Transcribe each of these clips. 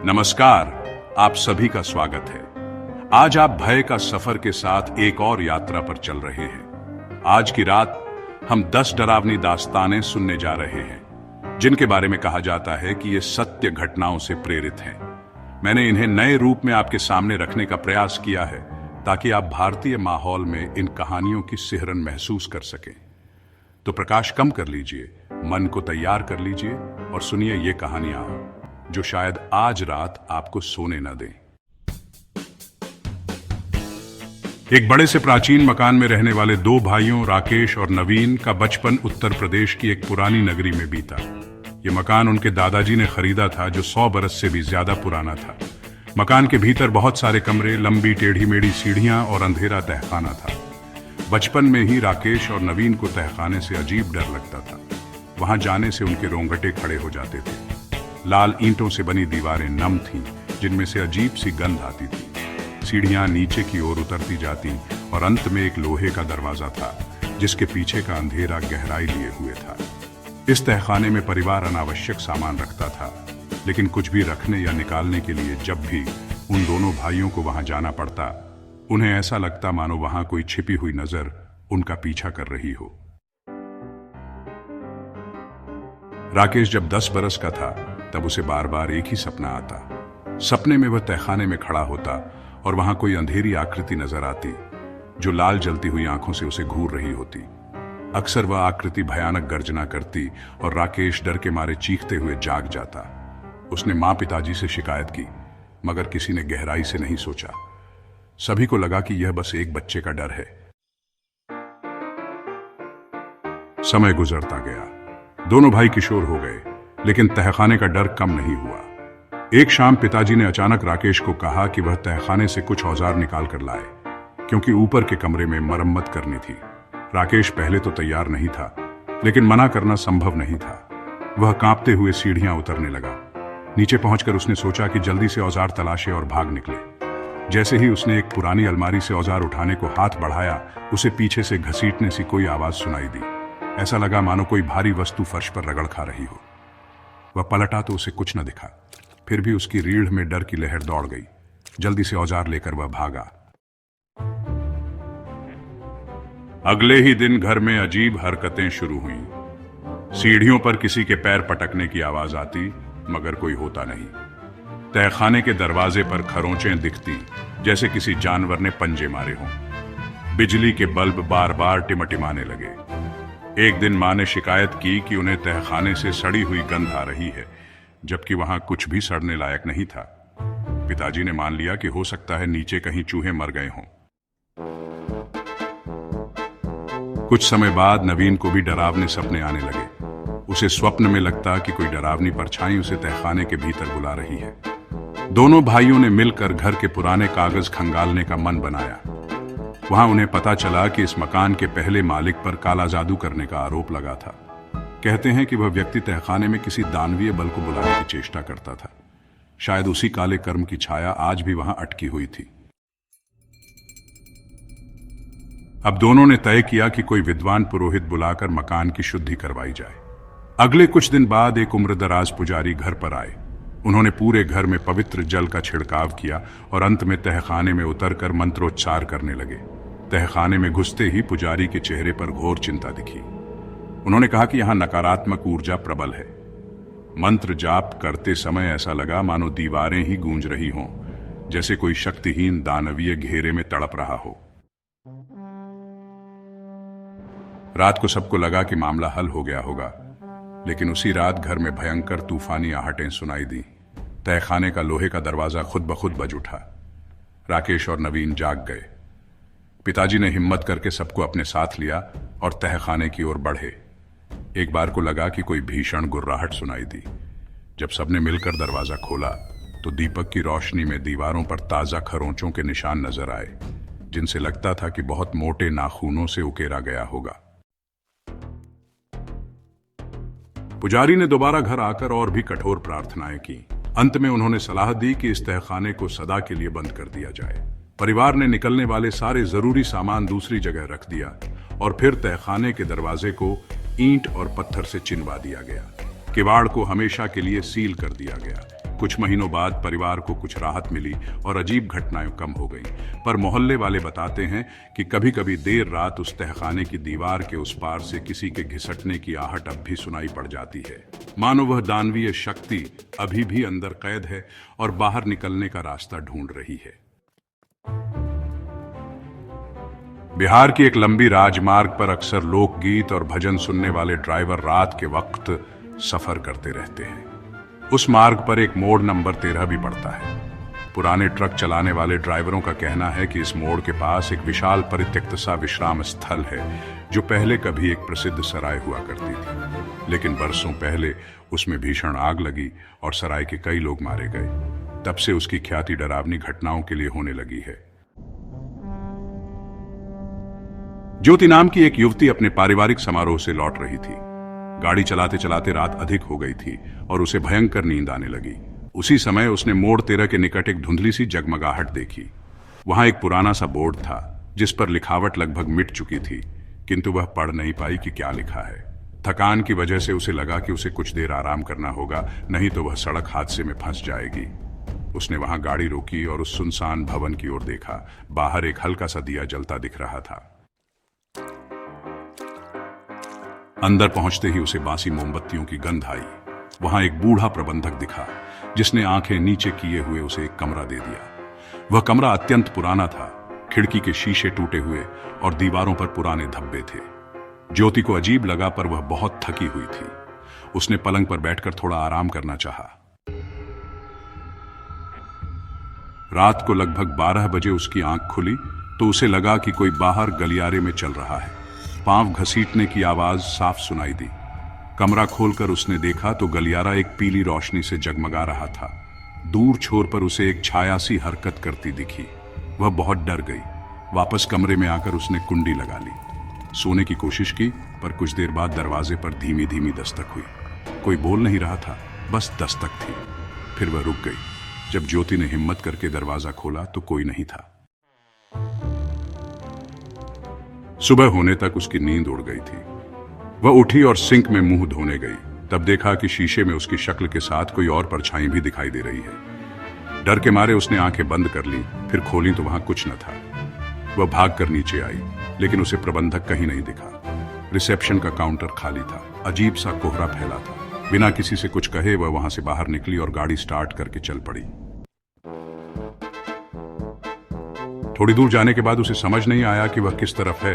नमस्कार, आप सभी का स्वागत है। आज आप भय का सफर के साथ एक और यात्रा पर चल रहे हैं। आज की रात हम 10 डरावनी दास्तानें सुनने जा रहे हैं, जिनके बारे में कहा जाता है कि ये सत्य घटनाओं से प्रेरित हैं। मैंने इन्हें नए रूप में आपके सामने रखने का प्रयास किया है ताकि आप भारतीय माहौल में इन कहानियों की सिहरन महसूस कर सकें। तो प्रकाश कम कर लीजिए, मन को तैयार कर लीजिए और सुनिए ये कहानियां जो शायद आज रात आपको सोने न दें। एक बड़े से प्राचीन मकान में रहने वाले दो भाइयों राकेश और नवीन का बचपन उत्तर प्रदेश की एक पुरानी नगरी में बीता। ये मकान उनके दादाजी ने खरीदा था, जो 100 बरस से भी ज्यादा पुराना था। मकान के भीतर बहुत सारे कमरे, लंबी टेढ़ी मेढ़ी सीढ़ियां और अंधेरा तहखाना था। बचपन में ही राकेश और नवीन को तहखाने से अजीब डर लगता था। वहां जाने से उनके रोंगटे खड़े हो जाते थे। लाल ईंटों से बनी दीवारें नम थीं, जिनमें से अजीब सी गंध आती थी। सीढ़ियां नीचे की ओर उतरती जाती और अंत में एक लोहे का दरवाजा था, जिसके पीछे का अंधेरा गहराई लिए हुए था। इस तहखाने में परिवार अनावश्यक सामान रखता था, लेकिन कुछ भी रखने या निकालने के लिए जब भी उन दोनों भाइयों को वहां जाना पड़ता, उन्हें ऐसा लगता मानो वहां कोई छिपी हुई नजर उनका पीछा कर रही हो। राकेश जब 10 बरस का था, तब उसे बार बार एक ही सपना आता। सपने में वह तहखाने में खड़ा होता और वहां कोई अंधेरी आकृति नजर आती, जो लाल जलती हुई आंखों से उसे घूर रही होती। अक्सर वह आकृति भयानक गर्जना करती और राकेश डर के मारे चीखते हुए जाग जाता। उसने मां पिताजी से शिकायत की, मगर किसी ने गहराई से नहीं सोचा। सभी को लगा कि यह बस एक बच्चे का डर है। समय गुजरता गया, दोनों भाई किशोर हो गए, लेकिन तहखाने का डर कम नहीं हुआ। एक शाम पिताजी ने अचानक राकेश को कहा कि वह तहखाने से कुछ औजार निकाल कर लाए, क्योंकि ऊपर के कमरे में मरम्मत करनी थी। राकेश पहले तो तैयार नहीं था, लेकिन मना करना संभव नहीं था। वह कांपते हुए सीढ़ियां उतरने लगा। नीचे पहुंचकर उसने सोचा कि जल्दी से औजार तलाशे और भाग निकले। जैसे ही उसने एक पुरानी अलमारी से औजार उठाने को हाथ बढ़ाया, उसे पीछे से घसीटने सी कोई आवाज सुनाई दी। ऐसा लगा मानो कोई भारी वस्तु फर्श पर रगड़ खा रही हो। वह पलटा तो उसे कुछ न दिखा। फिर भी उसकी रीढ़ में डर की लहर दौड़ गई। जल्दी से औजार लेकर वह भागा। अगले ही दिन घर में अजीब हरकतें शुरू हुईं। सीढ़ियों पर किसी के पैर पटकने की आवाज आती, मगर कोई होता नहीं। तहखाने के दरवाजे पर खरोंचें दिखती, जैसे किसी जानवर ने पंजे मारे हों। बिजली के बल्ब बार बार टिमटिमाने लगे। एक दिन मां ने शिकायत की कि उन्हें तहखाने से सड़ी हुई गंध आ रही है, जबकि वहां कुछ भी सड़ने लायक नहीं था। पिताजी ने मान लिया कि हो सकता है नीचे कहीं चूहे मर गए हों। कुछ समय बाद नवीन को भी डरावने सपने आने लगे। उसे स्वप्न में लगता कि कोई डरावनी परछाई उसे तहखाने के भीतर बुला रही है। दोनों भाइयों ने मिलकर घर के पुराने कागज खंगालने का मन बनाया। वहां उन्हें पता चला कि इस मकान के पहले मालिक पर काला जादू करने का आरोप लगा था। कहते हैं कि वह व्यक्ति तहखाने में किसी दानवीय बल को बुलाने की चेष्टा करता था। शायद उसी काले कर्म की छाया आज भी वहां अटकी हुई थी। अब दोनों ने तय किया कि कोई विद्वान पुरोहित बुलाकर मकान की शुद्धि करवाई जाए। अगले कुछ दिन बाद एक उम्रदराज पुजारी घर पर आए। उन्होंने पूरे घर में पवित्र जल का छिड़काव किया और अंत में तहखाने में उतरकर मंत्रोच्चार करने लगे। तहखाने में घुसते ही पुजारी के चेहरे पर घोर चिंता दिखी। उन्होंने कहा कि यहां नकारात्मक ऊर्जा प्रबल है। मंत्र जाप करते समय ऐसा लगा मानो दीवारें ही गूंज रही हों, जैसे कोई शक्तिहीन दानवीय घेरे में तड़प रहा हो। रात को सबको लगा कि मामला हल हो गया होगा, लेकिन उसी रात घर में भयंकर तूफानी आहटें सुनाई दी। तहखाने का लोहे का दरवाजा खुद ब खुद बज उठा। राकेश और नवीन जाग गए। पिताजी ने हिम्मत करके सबको अपने साथ लिया और तहखाने की ओर बढ़े। एक बार को लगा कि कोई भीषण गुर्राहट सुनाई दी। जब सबने मिलकर दरवाजा खोला, तो दीपक की रोशनी में दीवारों पर ताजा खरोंचों के निशान नजर आए, जिनसे लगता था कि बहुत मोटे नाखूनों से उकेरा गया होगा। पुजारी ने दोबारा घर आकर और भी कठोर प्रार्थनाएं की। अंत में उन्होंने सलाह दी कि इस तहखाने को सदा के लिए बंद कर दिया जाए। परिवार ने निकलने वाले सारे जरूरी सामान दूसरी जगह रख दिया और फिर तहखाने के दरवाजे को ईंट और पत्थर से चिनवा दिया गया। किवाड़ को हमेशा के लिए सील कर दिया गया। कुछ महीनों बाद परिवार को कुछ राहत मिली और अजीब घटनाएं कम हो गईं। पर मोहल्ले वाले बताते हैं कि कभी कभी देर रात उस तहखाने की दीवार के उस पार से किसी के घिसटने की आहट अब भी सुनाई पड़ जाती है। मानो वह दानवीय शक्ति अभी भी अंदर कैद है और बाहर निकलने का रास्ता ढूंढ रही है। बिहार की एक लंबी राजमार्ग पर अक्सर लोकगीत और भजन सुनने वाले ड्राइवर रात के वक्त सफर करते रहते हैं। उस मार्ग पर एक मोड़ नंबर 13 भी पड़ता है। पुराने ट्रक चलाने वाले ड्राइवरों का कहना है कि इस मोड़ के पास एक विशाल परित्यक्त सा विश्राम स्थल है, जो पहले कभी एक प्रसिद्ध सराय हुआ करती थी, लेकिन बरसों पहले उसमें भीषण आग लगी और सराय के कई लोग मारे गए। तब से उसकी ख्याति डरावनी घटनाओं के लिए होने लगी है। ज्योति नाम की एक युवती अपने पारिवारिक समारोह से लौट रही थी। गाड़ी चलाते चलाते रात अधिक हो गई थी और उसे भयंकर नींद आने लगी। उसी समय उसने मोड़ 13 के निकट एक धुंधली सी जगमगाहट देखी। वहां एक पुराना सा बोर्ड था जिस पर लिखावट लगभग मिट चुकी थी, किंतु वह पढ़ नहीं पाई कि क्या लिखा है। थकान की वजह से उसे लगा कि उसे कुछ देर आराम करना होगा, नहीं तो वह सड़क हादसे में फंस जाएगी। उसने वहां गाड़ी रोकी और उस सुनसान भवन की ओर देखा। बाहर एक हल्का सा दिया जलता दिख रहा था। अंदर पहुंचते ही उसे बासी मोमबत्तियों की गंध आई। वहां एक बूढ़ा प्रबंधक दिखा, जिसने आंखें नीचे किए हुए उसे एक कमरा दे दिया। वह कमरा अत्यंत पुराना था। खिड़की के शीशे टूटे हुए और दीवारों पर पुराने धब्बे थे। ज्योति को अजीब लगा, पर वह बहुत थकी हुई थी। उसने पलंग पर बैठकर थोड़ा आराम करना चाहा। रात को लगभग 12 बजे उसकी आंख खुली तो उसे लगा कि कोई बाहर गलियारे में चल रहा है। पांव घसीटने की आवाज साफ सुनाई दी। कमरा खोलकर उसने देखा तो गलियारा एक पीली रोशनी से जगमगा रहा था। दूर छोर पर उसे एक छाया सी हरकत करती दिखी। वह बहुत डर गई। वापस कमरे में आकर उसने कुंडी लगा ली। सोने की कोशिश की, पर कुछ देर बाद दरवाजे पर धीमी धीमी दस्तक हुई। कोई बोल नहीं रहा था, बस दस्तक थी। फिर वह रुक गई। जब ज्योति ने हिम्मत करके दरवाजा खोला तो कोई नहीं था। सुबह होने तक उसकी नींद उड़ गई थी। वह उठी और सिंक में मुंह धोने गई। तब देखा कि शीशे में उसकी शक्ल के साथ कोई और परछाई भी दिखाई दे रही है। डर के मारे उसने आंखें बंद कर ली, फिर खोली तो वहां कुछ न था। वह भागकर नीचे आई, लेकिन उसे प्रबंधक कहीं नहीं दिखा। रिसेप्शन का काउंटर खाली था। अजीब सा कोहरा फैला था। बिना किसी से कुछ कहे वह वहां से बाहर निकली और गाड़ी स्टार्ट करके चल पड़ी। थोड़ी दूर जाने के बाद उसे समझ नहीं आया कि वह किस तरफ है।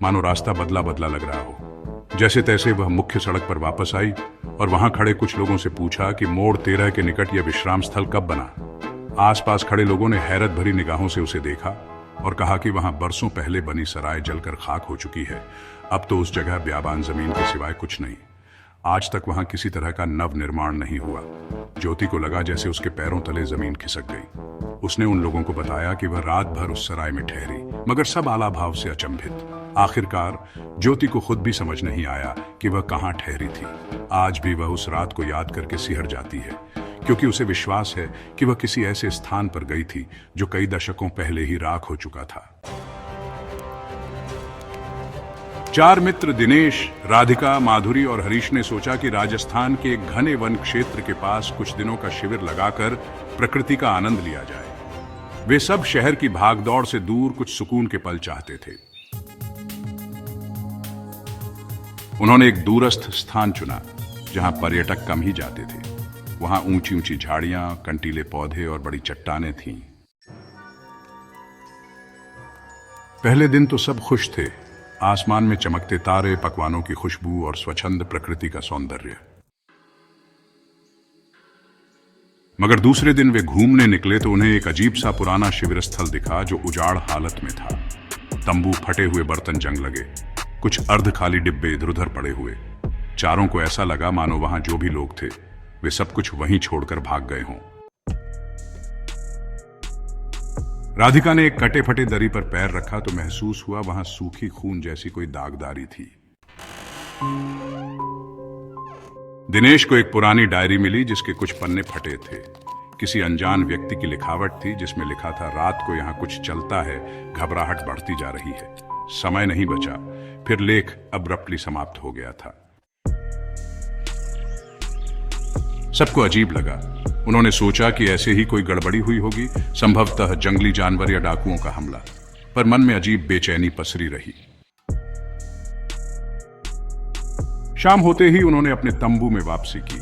मानो रास्ता बदला बदला लग रहा हो। जैसे तैसे वह मुख्य सड़क पर वापस आई और वहां खड़े कुछ लोगों से पूछा कि मोड़ 13 के निकट यह विश्राम स्थल कब बना। आसपास खड़े लोगों ने हैरत भरी निगाहों से उसे देखा और कहा कि वहां बरसों पहले बनी सराय जलकर खाक हो चुकी है। अब तो उस जगह ब्याबान जमीन के सिवाय कुछ नहीं। आज तक वहां किसी तरह का नव निर्माण नहीं हुआ। ज्योति को लगा जैसे उसके पैरों तले जमीन खिसक गई। उसने उन लोगों को बताया कि वह रात भर उस सराय में ठहरी, मगर सब आला भाव से अचंभित। आखिरकार ज्योति को खुद भी समझ नहीं आया कि वह कहां ठहरी थी। आज भी वह उस रात को याद करके सिहर जाती है, क्योंकि उसे विश्वास है कि वह किसी ऐसे स्थान पर गई थी जो कई दशकों पहले ही राख हो चुका था। 4 मित्र दिनेश, राधिका, माधुरी और हरीश ने सोचा कि राजस्थान के एक घने वन क्षेत्र के पास कुछ दिनों का शिविर लगाकर प्रकृति का आनंद लिया जाए। वे सब शहर की भागदौड़ से दूर कुछ सुकून के पल चाहते थे। उन्होंने एक दूरस्थ स्थान चुना जहां पर्यटक कम ही जाते थे। वहां ऊंची ऊंची झाड़ियां, कंटीले पौधे और बड़ी चट्टानें थीं। पहले दिन तो सब खुश थे। आसमान में चमकते तारे, पकवानों की खुशबू और स्वच्छंद प्रकृति का सौंदर्य। मगर दूसरे दिन वे घूमने निकले तो उन्हें एक अजीब सा पुराना शिविर स्थल दिखा जो उजाड़ हालत में था। तंबू, फटे हुए बर्तन जंग लगे, कुछ अर्ध खाली डिब्बे इधर उधर पड़े हुए। चारों को ऐसा लगा मानो वहां जो भी लोग थे वे सब कुछ वहीं छोड़कर भाग गए हों। राधिका ने एक कटे फटे दरी पर पैर रखा तो महसूस हुआ वहां सूखी खून जैसी कोई दागदारी थी। दिनेश को एक पुरानी डायरी मिली जिसके कुछ पन्ने फटे थे। किसी अनजान व्यक्ति की लिखावट थी जिसमें लिखा था, रात को यहां कुछ चलता है, घबराहट बढ़ती जा रही है। समय नहीं बचा, फिर लेख अब्रप्टली समाप्त हो गया था। सबको अजीब लगा। उन्होंने सोचा कि ऐसे ही कोई गड़बड़ी हुई होगी, संभवतः जंगली जानवर या डाकुओं का हमला, पर मन में अजीब बेचैनी पसरी रही। शाम होते ही उन्होंने अपने तंबू में वापसी की।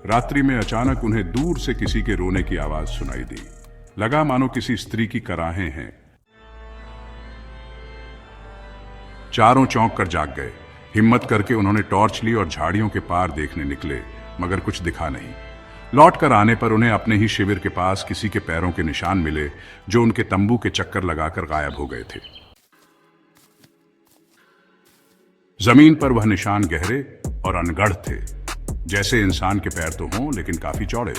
रात्रि में अचानक उन्हें दूर से किसी के रोने की आवाज सुनाई दी। लगा मानो किसी स्त्री की कराहें हैं। चारों चौंक कर जाग गए। हिम्मत करके उन्होंने टॉर्च ली और झाड़ियों के पार देखने निकले, मगर कुछ दिखा नहीं। लौट कर आने पर उन्हें अपने ही शिविर के पास किसी के पैरों के निशान मिले, जो उनके तंबू के चक्कर लगाकर गायब हो गए थे। जमीन पर वह निशान गहरे और अनगढ़ थे, जैसे इंसान के पैर तो हों लेकिन काफी चौड़े,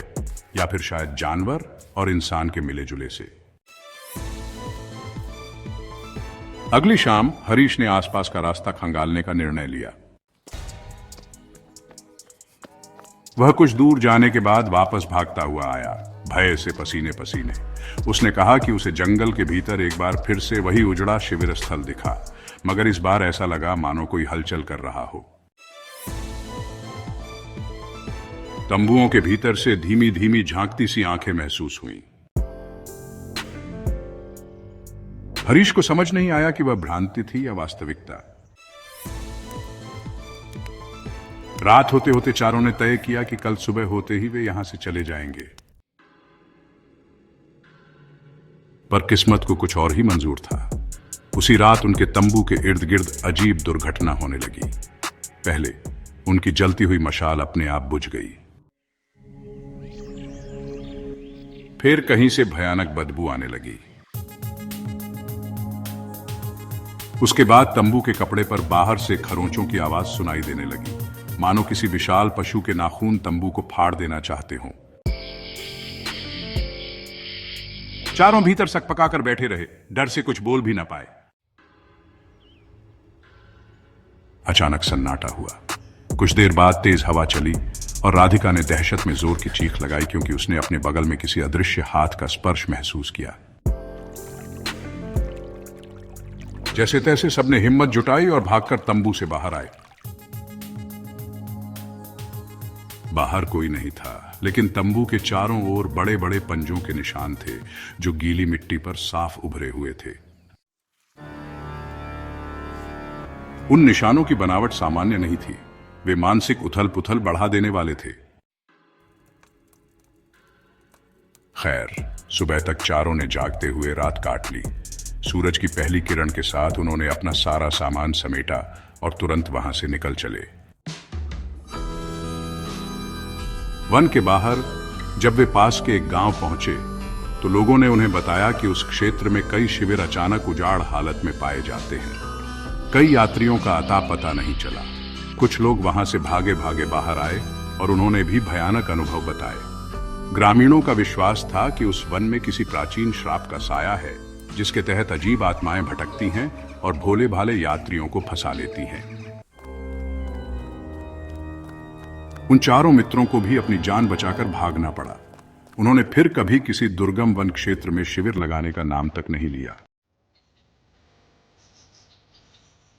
या फिर शायद जानवर और इंसान के मिले जुले से। अगली शाम हरीश ने आसपास का रास्ता खंगालने का निर्णय लिया। वह कुछ दूर जाने के बाद वापस भागता हुआ आया, भय से पसीने पसीने। उसने कहा कि उसे जंगल के भीतर एक बार फिर से वही उजड़ा शिविर स्थल दिखा, मगर इस बार ऐसा लगा मानो कोई हलचल कर रहा हो। तंबुओं के भीतर से धीमी धीमी झांकती सी आंखें महसूस हुईं। हरीश को समझ नहीं आया कि वह भ्रांति थी या वास्तविकता। रात होते होते चारों ने तय किया कि कल सुबह होते ही वे यहां से चले जाएंगे। पर किस्मत को कुछ और ही मंजूर था। उसी रात उनके तंबू के इर्द गिर्द अजीब दुर्घटना होने लगी। पहले उनकी जलती हुई मशाल अपने आप बुझ गई। फिर कहीं से भयानक बदबू आने लगी। उसके बाद तंबू के कपड़े पर बाहर से खरोंचों की आवाज सुनाई देने लगी, मानो किसी विशाल पशु के नाखून तंबू को फाड़ देना चाहते हों। चारों भीतर सकपकाकर बैठे रहे, डर से कुछ बोल भी ना पाए। अचानक सन्नाटा हुआ। कुछ देर बाद तेज हवा चली और राधिका ने दहशत में जोर की चीख लगाई, क्योंकि उसने अपने बगल में किसी अदृश्य हाथ का स्पर्श महसूस किया। जैसे तैसे सबने हिम्मत जुटाई और भागकर तंबू से बाहर आए। बाहर कोई नहीं था, लेकिन तंबू के चारों ओर बड़े बड़े पंजों के निशान थे, जो गीली मिट्टी पर साफ उभरे हुए थे। उन निशानों की बनावट सामान्य नहीं थी, वे मानसिक उथल पुथल बढ़ा देने वाले थे। खैर, सुबह तक चारों ने जागते हुए रात काट ली। सूरज की पहली किरण के साथ उन्होंने अपना सारा सामान समेटा और तुरंत वहां से निकल चले। वन के बाहर जब वे पास के एक गांव पहुंचे, तो लोगों ने उन्हें बताया कि उस क्षेत्र में कई शिविर अचानक उजाड़ हालत में पाए जाते हैं। कई यात्रियों का अता पता नहीं चला। कुछ लोग वहां से भागे भागे बाहर आए और उन्होंने भी भयानक अनुभव बताए। ग्रामीणों का विश्वास था कि उस वन में किसी प्राचीन श्राप का साया है, जिसके तहत अजीब आत्माएं भटकती हैं और भोले भाले यात्रियों को फंसा लेती हैं। उन चारों मित्रों को भी अपनी जान बचाकर भागना पड़ा। उन्होंने फिर कभी किसी दुर्गम वन क्षेत्र में शिविर लगाने का नाम तक नहीं लिया।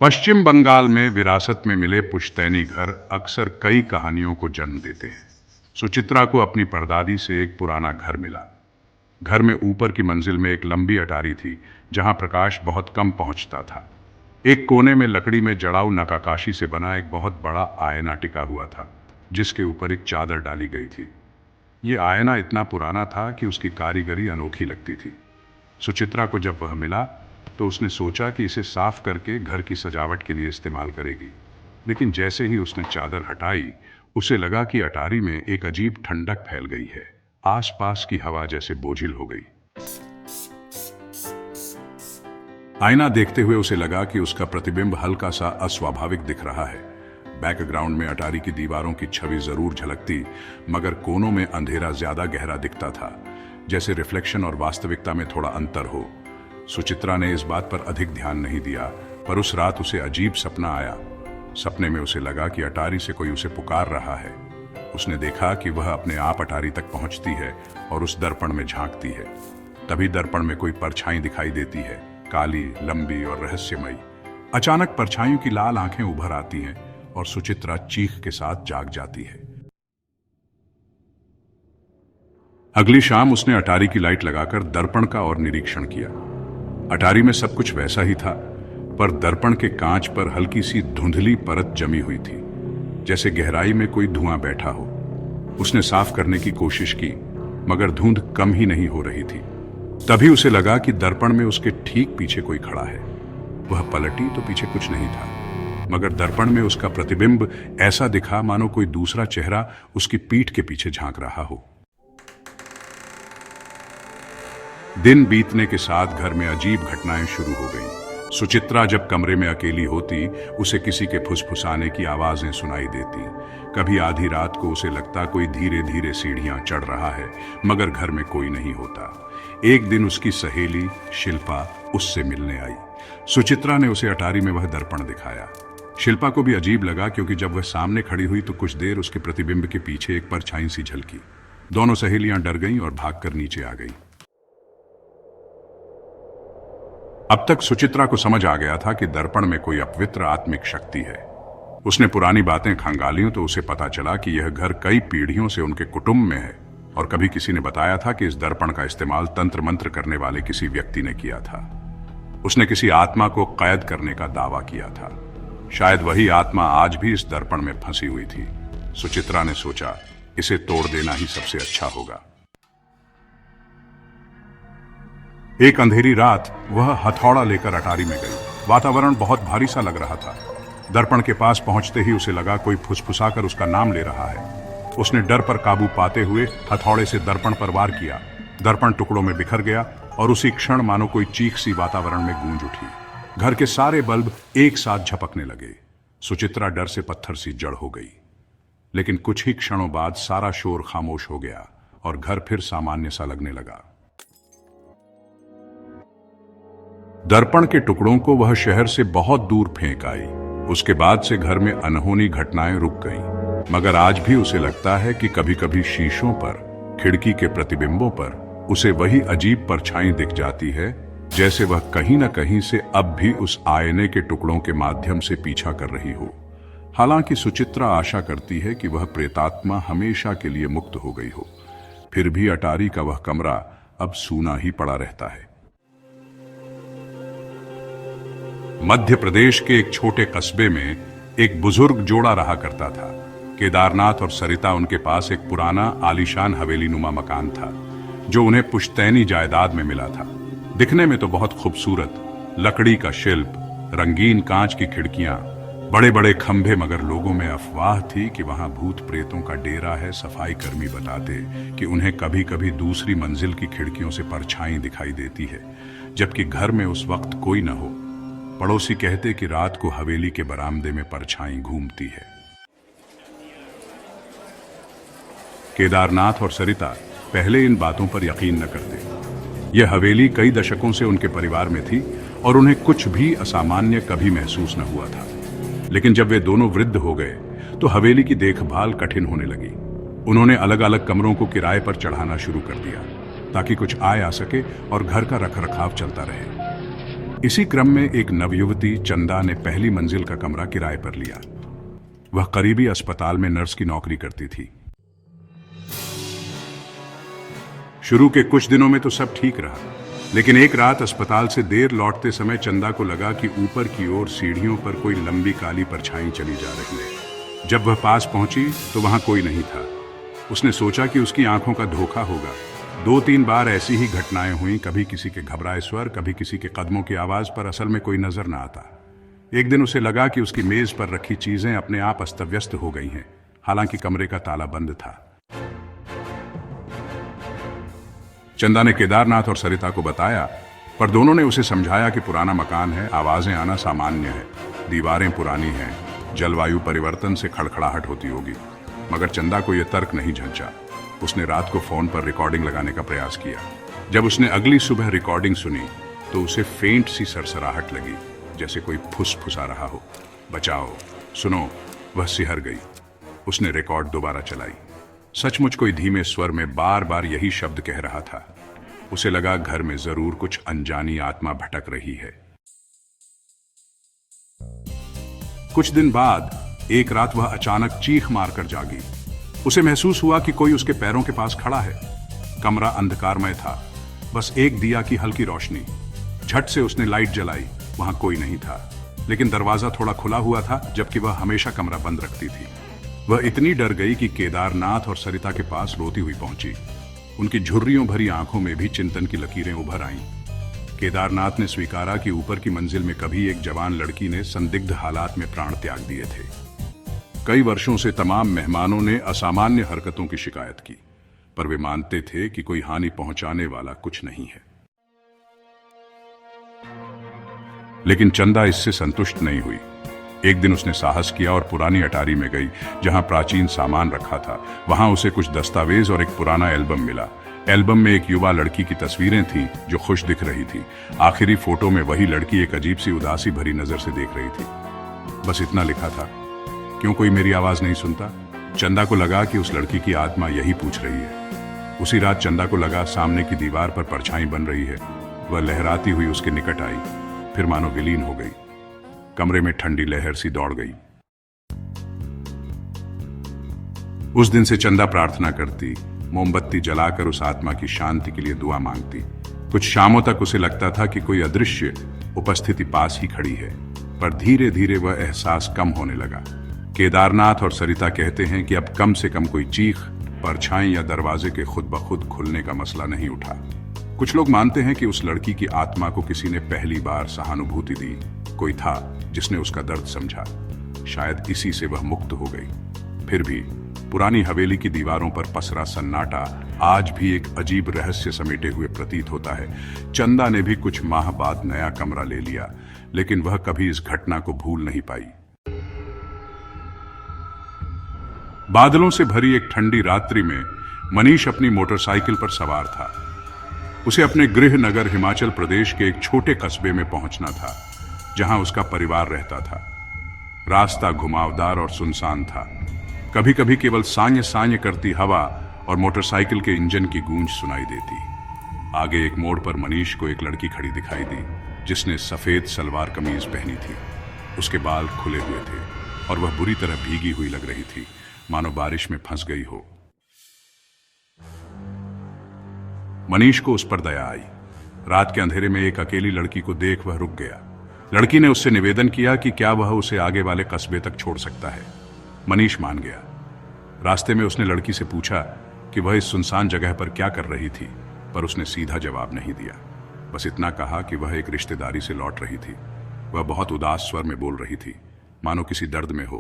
पश्चिम बंगाल में विरासत में मिले पुश्तैनी घर अक्सर कई कहानियों को जन्म देते हैं। सुचित्रा को अपनी परदादी से एक पुराना घर मिला। घर में ऊपर की मंजिल में एक लंबी अटारी थी, जहां प्रकाश बहुत कम पहुंचता था। एक कोने में लकड़ी में जड़ाऊ नक्काशी से बना एक बहुत बड़ा आयना टिका हुआ था, जिसके ऊपर एक चादर डाली गई थी। ये आयना इतना पुराना था कि उसकी कारीगरी अनोखी लगती थी। सुचित्रा को जब वह मिला तो उसने सोचा कि इसे साफ करके घर की सजावट के लिए इस्तेमाल करेगी, लेकिन जैसे ही उसने चादर हटाई, उसे लगा कि अटारी में एक अजीब ठंडक फैल गई है। आसपास की हवा जैसे बोझिल हो गई। आईना देखते हुए उसे लगा कि उसका प्रतिबिंब हल्का सा अस्वाभाविक दिख रहा है। बैकग्राउंड में अटारी की दीवारों की छवि जरूर झलकती, मगर कोनों में अंधेरा ज्यादा गहरा दिखता था, जैसे रिफ्लेक्शन और वास्तविकता में थोड़ा अंतर हो। सुचित्रा ने इस बात पर अधिक ध्यान नहीं दिया, पर उस रात उसे अजीब सपना आया। सपने में उसे लगा कि अटारी से कोई उसे पुकार रहा है। उसने देखा कि वह अपने आप अटारी तक पहुंचती है और उस दर्पण में झांकती है। तभी दर्पण में कोई परछाई दिखाई देती है, काली, लंबी और रहस्यमयी। अचानक परछाइयों की लाल आंखें उभर आती हैं और सुचित्रा चीख के साथ जाग जाती है। अगली शाम उसने अटारी की लाइट लगाकर दर्पण का और निरीक्षण किया। अटारी में सब कुछ वैसा ही था, पर दर्पण के कांच पर हल्की सी धुंधली परत जमी हुई थी, जैसे गहराई में कोई धुआं बैठा हो। उसने साफ करने की कोशिश की, मगर धुंध कम ही नहीं हो रही थी। तभी उसे लगा कि दर्पण में उसके ठीक पीछे कोई खड़ा है। वह पलटी तो पीछे कुछ नहीं था, मगर दर्पण में उसका प्रतिबिंब ऐसा दिखा मानो कोई दूसरा चेहरा उसकी पीठ के पीछे झांक रहा हो। दिन बीतने के साथ घर में अजीब घटनाएं शुरू हो गईं। सुचित्रा जब कमरे में अकेली होती, उसे किसी के फुसफुसाने की आवाजें सुनाई देती। कभी आधी रात को उसे लगता कोई धीरे धीरे सीढ़ियां चढ़ रहा है, मगर घर में कोई नहीं होता। एक दिन उसकी सहेली शिल्पा उससे मिलने आई। सुचित्रा ने उसे अटारी में वह दर्पण दिखाया। शिल्पा को भी अजीब लगा, क्योंकि जब वह सामने खड़ी हुई तो कुछ देर उसके प्रतिबिंब के पीछे एक परछाई सी झलकी। दोनों सहेलियां डर गईं और भागकर नीचे आ गईं। अब तक सुचित्रा को समझ आ गया था कि दर्पण में कोई अपवित्र आत्मिक शक्ति है। उसने पुरानी बातें खंगाली तो उसे पता चला कि यह घर कई पीढ़ियों से उनके कुटुंब में है, और कभी किसी ने बताया था कि इस दर्पण का इस्तेमाल तंत्र मंत्र करने वाले किसी व्यक्ति ने किया था। उसने किसी आत्मा को कैद करने का दावा किया था। शायद वही आत्मा आज भी इस दर्पण में फंसी हुई थी। सुचित्रा ने सोचा, इसे तोड़ देना ही सबसे अच्छा होगा। एक अंधेरी रात वह हथौड़ा लेकर अटारी में गई। वातावरण बहुत भारी सा लग रहा था। दर्पण के पास पहुंचते ही उसे लगा कोई फुसफुसाकर उसका नाम ले रहा है। उसने डर पर काबू पाते हुए हथौड़े से दर्पण पर वार किया। दर्पण टुकड़ों में बिखर गया और उसी क्षण मानो कोई चीख सी वातावरण में गूंज उठी। घर के सारे बल्ब एक साथ झपकने लगे। सुचित्रा डर से पत्थर सी जड़ हो गई। लेकिन कुछ ही क्षणों बाद सारा शोर खामोश हो गया और घर फिर सामान्य सा लगने लगा। दर्पण के टुकड़ों को वह शहर से बहुत दूर फेंक आई। उसके बाद से घर में अनहोनी घटनाएं रुक गईं, मगर आज भी उसे लगता है कि कभी कभी शीशों पर, खिड़की के प्रतिबिंबों पर उसे वही अजीब परछाई दिख जाती है, जैसे वह कहीं न कहीं से अब भी उस आईने के टुकड़ों के माध्यम से पीछा कर रही हो। हालांकि सुचित्रा आशा करती है कि वह प्रेतात्मा हमेशा के लिए मुक्त हो गई हो, फिर भी अटारी का वह कमरा अब सूना ही पड़ा रहता है। मध्य प्रदेश के एक छोटे कस्बे में एक बुजुर्ग जोड़ा रहा करता था। केदारनाथ और सरिता उनके पास एक पुराना आलीशान हवेली नुमा मकान था, जो उन्हें पुश्तैनी जायदाद में मिला था। दिखने में तो बहुत खूबसूरत, लकड़ी का शिल्प, रंगीन कांच की खिड़कियां, बड़े बड़े खंभे, मगर लोगों में अफवाह थी कि वहां भूत प्रेतों का डेरा है। सफाई कर्मी बताते कि उन्हें कभी कभी दूसरी मंजिल की खिड़कियों से परछाई दिखाई देती है, जबकि घर में उस वक्त कोई न हो। पड़ोसी कहते कि रात को हवेली के बरामदे में परछाई घूमती है। केदारनाथ और सरिता पहले इन बातों पर यकीन न करते। यह हवेली कई दशकों से उनके परिवार में थी और उन्हें कुछ भी असामान्य कभी महसूस न हुआ था। लेकिन जब वे दोनों वृद्ध हो गए तो हवेली की देखभाल कठिन होने लगी। उन्होंने अलग अलग कमरों को किराए पर चढ़ाना शुरू कर दिया, ताकि कुछ आय आ सके और घर का रखरखाव चलता रहे। इसी क्रम में एक नवयुवती चंदा ने पहली मंजिल का कमरा किराए पर लिया। वह करीबी अस्पताल में नर्स की नौकरी करती थी। शुरू के कुछ दिनों में तो सब ठीक रहा, लेकिन एक रात अस्पताल से देर लौटते समय चंदा को लगा कि ऊपर की ओर सीढ़ियों पर कोई लंबी काली परछाई चली जा रही है। जब वह पास पहुंची तो वहां कोई नहीं था। उसने सोचा कि उसकी आंखों का धोखा होगा। 2-3 बार ऐसी ही घटनाएं हुई, कभी किसी के घबराए स्वर, कभी किसी के कदमों की आवाज, पर असल में कोई नजर न आता। एक दिन उसे लगा कि उसकी मेज पर रखी चीजें अपने आप अस्त व्यस्त हो गई हैं, हालांकि कमरे का ताला बंद था। चंदा ने केदारनाथ और सरिता को बताया, पर दोनों ने उसे समझाया कि पुराना मकान है, आवाजें आना सामान्य है, दीवारें पुरानी हैं, जलवायु परिवर्तन से खड़खड़ाहट होती होगी। मगर चंदा को यह तर्क नहीं झंझा। उसने रात को फोन पर रिकॉर्डिंग लगाने का प्रयास किया। जब उसने अगली सुबह रिकॉर्डिंग सुनी तो उसे फेंट सी सरसराहट लगी, जैसे कोई फुसफुसा रहा हो, बचाओ, सुनो। वह सिहर गई। उसने रिकॉर्ड दोबारा चलाई। सचमुच कोई धीमे स्वर में बार बार यही शब्द कह रहा था। उसे लगा घर में जरूर कुछ अनजानी आत्मा भटक रही है। कुछ दिन बाद एक रात वह अचानक चीख मारकर जागी। उसे महसूस हुआ कि कोई उसके पैरों के पास खड़ा है। कमरा अंधकारमय था, बस एक दिया की हल्की रोशनी। झट से उसने लाइट जलाई। वहां कोई नहीं था, लेकिन दरवाजा थोड़ा खुला हुआ था, जबकि वह हमेशा कमरा बंद रखती थी। वह इतनी डर गई कि केदारनाथ और सरिता के पास रोती हुई पहुंची। उनकी झुर्रियों भरी आंखों में भी चिंतन की लकीरें उभर आईं। केदारनाथ ने स्वीकारा कि ऊपर की मंजिल में कभी एक जवान लड़की ने संदिग्ध हालात में प्राण त्याग दिए थे। कई वर्षों से तमाम मेहमानों ने असामान्य हरकतों की शिकायत की, पर वे मानते थे कि कोई हानि पहुंचाने वाला कुछ नहीं है। लेकिन चंदा इससे संतुष्ट नहीं हुई। एक दिन उसने साहस किया और पुरानी अटारी में गई, जहां प्राचीन सामान रखा था। वहां उसे कुछ दस्तावेज और एक पुराना एल्बम मिला। एल्बम में एक युवा लड़की की तस्वीरें थीं जो खुश दिख रही थी। आखिरी फोटो में वही लड़की एक अजीब सी उदासी भरी नजर से देख रही थी। बस इतना लिखा था, क्यों कोई मेरी आवाज नहीं सुनता। चंदा को लगा कि उस लड़की की आत्मा यही पूछ रही है। उसी रात चंदा को लगा सामने की दीवार पर परछाई बन रही है। वह लहराती हुई उसके निकट आई, फिर मानो विलीन हो गई। कमरे में ठंडी लहर सी दौड़ गई। उस दिन से चंदा प्रार्थना करती, मोमबत्ती जलाकर उस आत्मा की शांति के लिए दुआ मांगती। कुछ शामों तक उसे लगता था कि कोई अदृश्य उपस्थिति पास ही खड़ी है, पर धीरे धीरे वह एहसास कम होने लगा। केदारनाथ और सरिता कहते हैं कि अब कम से कम कोई चीख, परछाई या दरवाजे के खुद ब खुद खुलने का मसला नहीं उठा। कुछ लोग मानते हैं कि उस लड़की की आत्मा को किसी ने पहली बार सहानुभूति दी। कोई था जिसने उसका दर्द समझा। शायद इसी से वह मुक्त हो गई। फिर भी पुरानी हवेली की दीवारों पर पसरा सन्नाटा आज भी एक अजीब रहस्य समेटे हुए प्रतीत होता है। चंदा ने भी कुछ माह बाद नया कमरा ले लिया, लेकिन वह कभी इस घटना को भूल नहीं पाई। बादलों से भरी एक ठंडी रात्रि में मनीष अपनी मोटरसाइकिल पर सवार था। उसे अपने गृह नगर हिमाचल प्रदेश के एक छोटे कस्बे में पहुंचना था, जहां उसका परिवार रहता था। रास्ता घुमावदार और सुनसान था। कभी कभी केवल सांय सांय करती हवा और मोटरसाइकिल के इंजन की गूंज सुनाई देती। आगे एक मोड़ पर मनीष को एक लड़की खड़ी दिखाई दी, जिसने सफेद सलवार कमीज पहनी थी। उसके बाल खुले हुए थे और वह बुरी तरह भीगी हुई लग रही थी, मानो बारिश में फंस गई हो। मनीष को उस पर दया आई। रात के अंधेरे में एक अकेली लड़की को देख वह रुक गया। लड़की ने उससे निवेदन किया कि क्या वह उसे आगे वाले कस्बे तक छोड़ सकता है। मनीष मान गया। रास्ते में उसने लड़की से पूछा कि वह इस सुनसान जगह पर क्या कर रही थी, पर उसने सीधा जवाब नहीं दिया। बस इतना कहा कि वह एक रिश्तेदारी से लौट रही थी। वह बहुत उदास स्वर में बोल रही थी, मानो किसी दर्द में हो।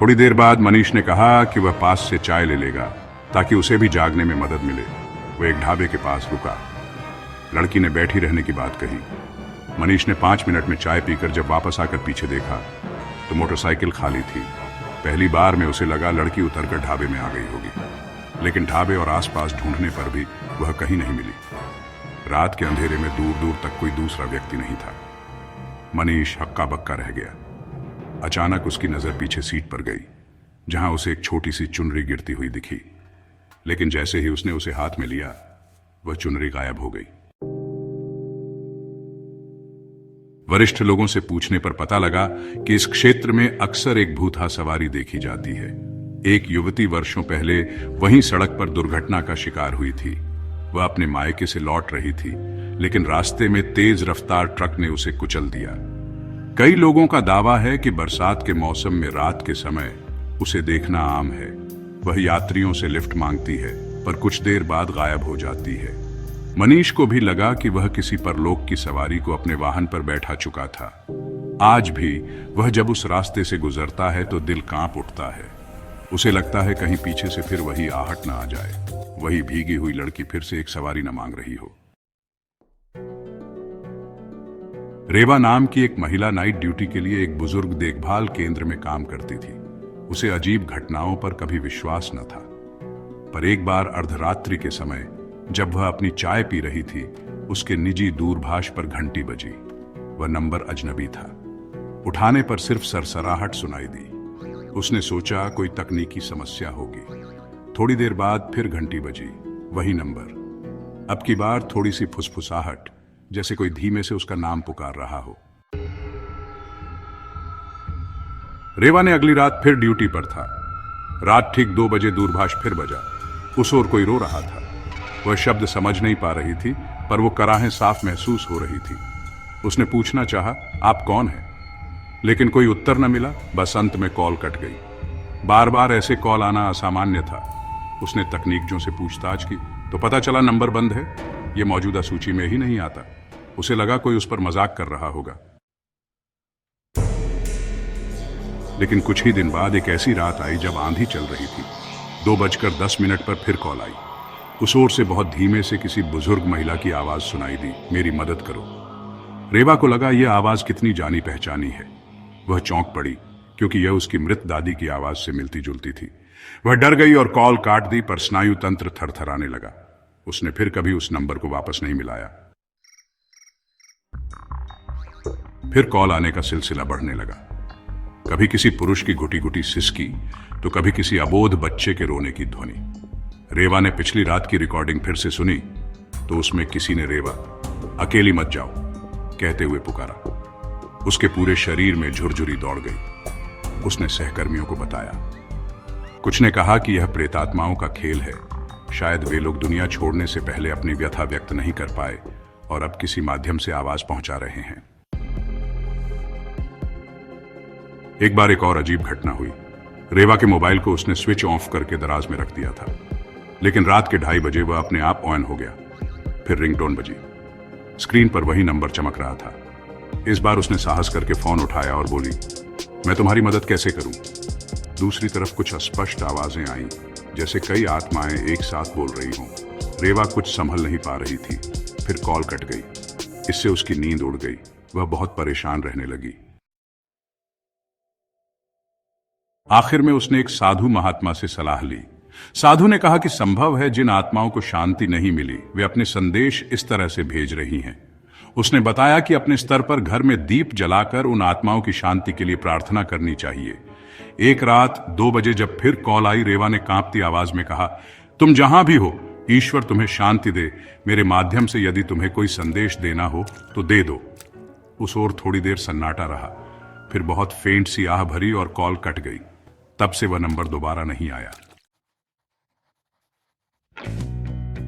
थोड़ी देर बाद मनीष ने कहा कि वह पास से चाय ले लेगा, ताकि उसे भी जागने में मदद मिले। वह एक ढाबे के पास रुका। लड़की ने बैठी रहने की बात कही। मनीष ने 5 मिनट में चाय पीकर जब वापस आकर पीछे देखा तो मोटरसाइकिल खाली थी। पहली बार में उसे लगा लड़की उतरकर ढाबे में आ गई होगी, लेकिन ढाबे और आसपास ढूंढने पर भी वह कहीं नहीं मिली। रात के अंधेरे में दूर दूर तक कोई दूसरा व्यक्ति नहीं था। मनीष हक्का बक्का रह गया। अचानक उसकी नजर पीछे सीट पर गई, जहां उसे एक छोटी सी चुनरी गिरती हुई दिखी। लेकिन जैसे ही उसने उसे हाथ में लिया, वह चुनरी गायब हो गई। वरिष्ठ लोगों से पूछने पर पता लगा कि इस क्षेत्र में अक्सर एक भूथा सवारी देखी जाती है। एक युवती वर्षों पहले वहीं सड़क पर दुर्घटना का शिकार हुई थी। वह अपने मायके से लौट रही थी, लेकिन रास्ते में तेज रफ्तार ट्रक ने उसे कुचल दिया। कई लोगों का दावा है कि बरसात के मौसम में रात के समय उसे देखना आम है। वह यात्रियों से लिफ्ट मांगती है, पर कुछ देर बाद गायब हो जाती है। मनीष को भी लगा कि वह किसी परलोक की सवारी को अपने वाहन पर बैठा चुका था। आज भी वह जब उस रास्ते से गुजरता है तो दिल कांप उठता है। उसे लगता है कहीं पीछे से फिर वही आहट न आ जाए, वही भीगी हुई लड़की फिर से एक सवारी न मांग रही हो। रेवा नाम की एक महिला नाइट ड्यूटी के लिए एक बुजुर्ग देखभाल केंद्र में काम करती थी। उसे अजीब घटनाओं पर कभी विश्वास न था, पर एक बार अर्धरात्रि के समय जब वह अपनी चाय पी रही थी, उसके निजी दूरभाष पर घंटी बजी। वह नंबर अजनबी था। उठाने पर सिर्फ सरसराहट सुनाई दी। उसने सोचा कोई तकनीकी समस्या होगी। थोड़ी देर बाद फिर घंटी बजी, वही नंबर। अब की बार थोड़ी सी फुसफुसाहट, जैसे कोई धीमे से उसका नाम पुकार रहा हो। रेवा ने अगली रात फिर ड्यूटी पर था। रात ठीक 2 बजे दूरभाष फिर बजा। उस ओर कोई रो रहा था। वह शब्द समझ नहीं पा रही थी, पर वो कराहें साफ महसूस हो रही थी। उसने पूछना चाहा, आप कौन हैं? लेकिन कोई उत्तर न मिला। बस अंत में कॉल कट गई। बार बार ऐसे कॉल आना असामान्य था। उसने तकनीकियों से पूछताछ की तो पता चला नंबर बंद है, ये मौजूदा सूची में ही नहीं आता। उसे लगा कोई उस पर मजाक कर रहा होगा। लेकिन कुछ ही दिन बाद एक ऐसी रात आई जब आंधी चल रही थी। 2:10 पर फिर कॉल आई। उस ओर से बहुत धीमे से किसी बुजुर्ग महिला की आवाज सुनाई दी, मेरी मदद करो। रेवा को लगा यह आवाज कितनी जानी पहचानी है। वह चौंक पड़ी, क्योंकि यह उसकी मृत दादी की आवाज से मिलती जुलती थी। वह डर गई और कॉल काट दी, पर स्नायु तंत्र थरथराने लगा। उसने फिर कभी उस नंबर को वापस नहीं मिलाया। फिर कॉल आने का सिलसिला बढ़ने लगा। कभी किसी पुरुष की घुटी घुटी सिसकी, तो कभी किसी अबोध बच्चे के रोने की ध्वनि। रेवा ने पिछली रात की रिकॉर्डिंग फिर से सुनी तो उसमें किसी ने रेवा, अकेली मत जाओ कहते हुए पुकारा। उसके पूरे शरीर में झुरझुरी दौड़ गई। उसने सहकर्मियों को बताया। कुछ ने कहा कि यह प्रेतात्माओं का खेल है। शायद वे लोग दुनिया छोड़ने से पहले अपनी व्यथा व्यक्त नहीं कर पाए और अब किसी माध्यम से आवाज पहुंचा रहे हैं। एक बार एक और अजीब घटना हुई। रेवा के मोबाइल को उसने स्विच ऑफ करके दराज में रख दिया था, लेकिन रात के 2:30 बजे वह अपने आप ऑन हो गया। फिर रिंगटोन बजी। स्क्रीन पर वही नंबर चमक रहा था। इस बार उसने साहस करके फोन उठाया और बोली, मैं तुम्हारी मदद कैसे करूं? दूसरी तरफ कुछ अस्पष्ट आवाजें आईं, जैसे कई आत्माएं एक साथ बोल रही हों। रेवा कुछ संभल नहीं पा रही थी। फिर कॉल कट गई। इससे उसकी नींद उड़ गई। वह बहुत परेशान रहने लगी। आखिर में उसने एक साधु महात्मा से सलाह ली। साधु ने कहा कि संभव है जिन आत्माओं को शांति नहीं मिली वे अपने संदेश इस तरह से भेज रही हैं। उसने बताया कि अपने स्तर पर घर में दीप जलाकर उन आत्माओं की शांति के लिए प्रार्थना करनी चाहिए। एक रात 2 बजे जब फिर कॉल आई, रेवा ने कांपती आवाज में कहा, तुम जहां भी हो, ईश्वर तुम्हें शांति दे। मेरे माध्यम से यदि तुम्हें कोई संदेश देना हो तो दे दो। उस ओर थोड़ी देर सन्नाटा रहा। फिर बहुत फेंट सी आह भरी और कॉल कट गई। तब से वह नंबर दोबारा नहीं आया।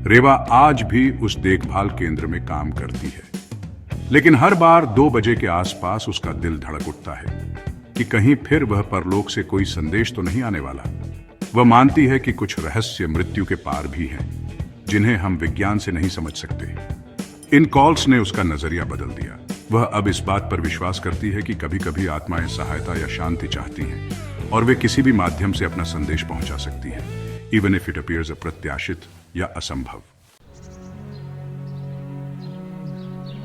रेवा आज भी उस देखभाल केंद्र में काम करती है, लेकिन हर बार 2 बजे के आसपास उसका दिल धड़क उठता है कि कहीं फिर वह परलोक से कोई संदेश तो नहीं आने वाला। वह मानती है कि कुछ रहस्य मृत्यु के पार भी हैं, जिन्हें हम विज्ञान से नहीं समझ सकते। इन कॉल्स ने उसका नजरिया बदल दिया। वह अब इस बात पर विश्वास करती है कि कभी कभी आत्माएं सहायता या शांति चाहती हैं और वे किसी भी माध्यम से अपना संदेश पहुंचा सकती हैं, इवन इफ इट अपीयर्स अप्रत्याशित या असंभव।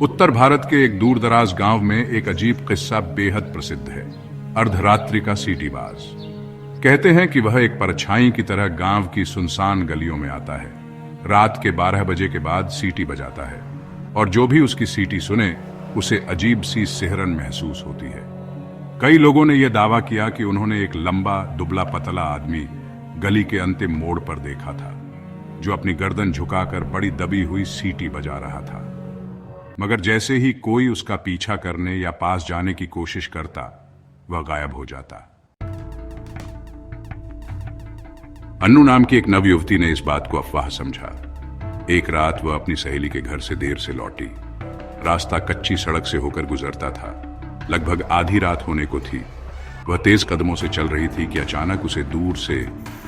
उत्तर भारत के एक दूरदराज गांव में एक अजीब किस्सा बेहद प्रसिद्ध है। अर्धरात्रि का सीटीबाज। कहते हैं कि वह एक परछाई की तरह गांव की सुनसान गलियों में आता है। रात के 12 बजे के बाद सीटी बजाता है और जो भी उसकी सीटी सुने उसे अजीब सी सिहरन महसूस होती है। कई लोगों ने यह दावा किया कि उन्होंने एक लंबा दुबला पतला आदमी गली के अंतिम मोड़ पर देखा था, जो अपनी गर्दन झुकाकर बड़ी दबी हुई सीटी बजा रहा था। मगर जैसे ही कोई उसका पीछा करने या पास जाने की कोशिश करता, वह गायब हो जाता। अन्नू नाम की एक नवयुवती ने इस बात को अफवाह समझा। एक रात वह अपनी सहेली के घर से देर से लौटी। रास्ता कच्ची सड़क से होकर गुजरता था। लगभग आधी रात होने को थी। वह तेज कदमों से चल रही थी कि अचानक उसे दूर से